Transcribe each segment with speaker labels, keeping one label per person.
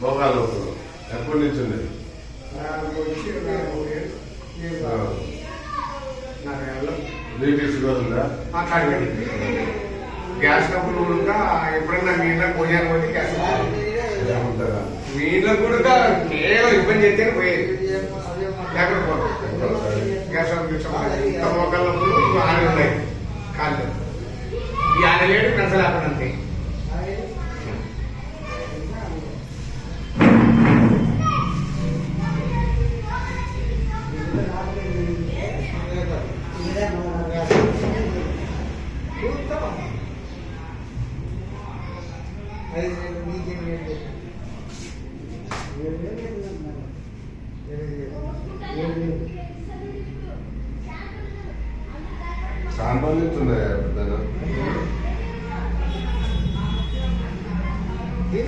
Speaker 1: మోకాలు ఎప్పటి నుంచి ఉంది? బీపీ షుగర్ ఉందా?
Speaker 2: గ్యాస్ డబ్బులు కూడా ఎప్పుడైనా మీ ఇంట్లో పోయాను పోతే గ్యాస్
Speaker 1: ఏమంటారా?
Speaker 2: మీ ఇంట్లో కూడా కేవలం ఇబ్బంది చేస్తేనే పోయేది లేకపోతే గ్యాస్ డబ్బులు మోకాళ్ళప్పుడు ఆనే ఉన్నాయి కాళ్ళు ఈ ఆన లేడు పెంచలేకుండా అంతే.
Speaker 1: చాలా రోజులు ఇస్తున్నాయా పెద్దనా?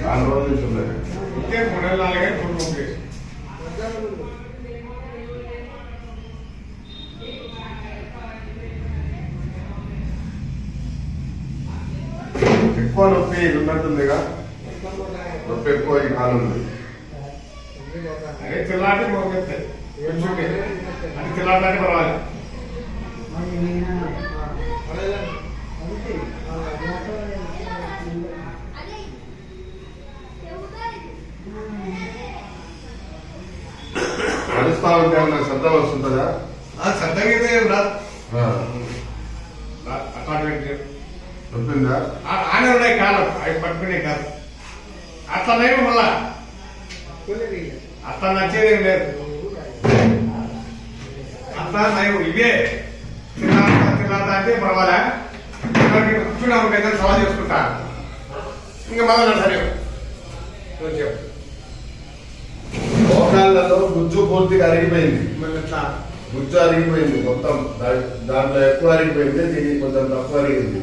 Speaker 1: చాలా రోజులు ఇస్తున్నాయి.
Speaker 2: ఇంకే 3 4 కుటుంబం
Speaker 1: ఎక్కువ నొప్పి ఉన్నట్టుందిగా. నొప్పి ఎక్కువ ఈ కాలం ఉంది.
Speaker 2: అదే తిల్లాంటి మోగెత్తాయి అది తిల్లాంటి పర్వాలి.
Speaker 1: నడుస్తా ఉంటే ఏమన్నా శబ్దం వస్తుందా?
Speaker 2: శబ్దంగా అయితే రాదు.
Speaker 1: నొప్పిందా?
Speaker 2: ఆనే ఉన్నాయి కాలం అవి పట్టుకునే కాదు. అట్లా లేవు మళ్ళా అట్లా నచ్చేదేం లేదు. అట్లా లేవు ఇవే తిన్నాత అంటే పర్వాలే. కూర్చున్నా ఉంటే సవాల్ చేసుకుంటా ఇంకా మళ్ళా సరే
Speaker 1: మోకాళ్ళలో గుజ్జు పూర్తిగా అరిగిపోయింది.
Speaker 2: మళ్ళీ ఎట్లా
Speaker 1: గుజ్జు అరిగిపోయింది మొత్తం. దాంట్లో ఎక్కువ అరిగిపోయింది, దీనికి కొంచెం తక్కువ అరిగింది.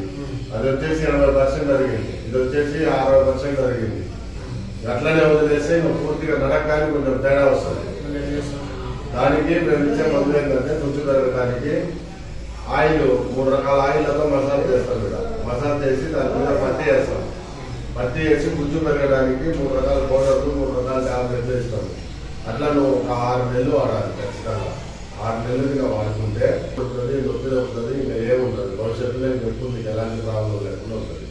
Speaker 1: అది వచ్చేసి 80% అరిగింది, ఇది వచ్చేసి 60% అరిగింది. అట్లనే వదిలేస్తే ఇంకా పూర్తిగా నడకాని కొంచెం తేడా వస్తుంది. దానికి మేము ఇచ్చే మందు ఏంటంటే గుజ్జు పెరగడానికి ఆయిల్ 3 రకాల ఆయిల్తో మసాజ్ చేస్తాం. ఇక్కడ మసాజ్ చేసి దాని మీద పత్తి వేస్తాం. పత్తి వేసి గుజ్జు పెరగడానికి 3 రకాల పౌడర్లు 3 రకాల టాబ్లెట్లు ఇస్తాం. అట్లా నువ్వు ఒక 6 నెలలు వాడాలి ఖచ్చితంగా. 6 నెలలుగా వాడుకుంటే నొప్పి తప్పుతుంది, ఇంకా ఏముంటుంది. భవిష్యత్తులో నొప్పి మీకు ఎలాంటి ప్రాబ్లం లేకుండా ఉంటుంది.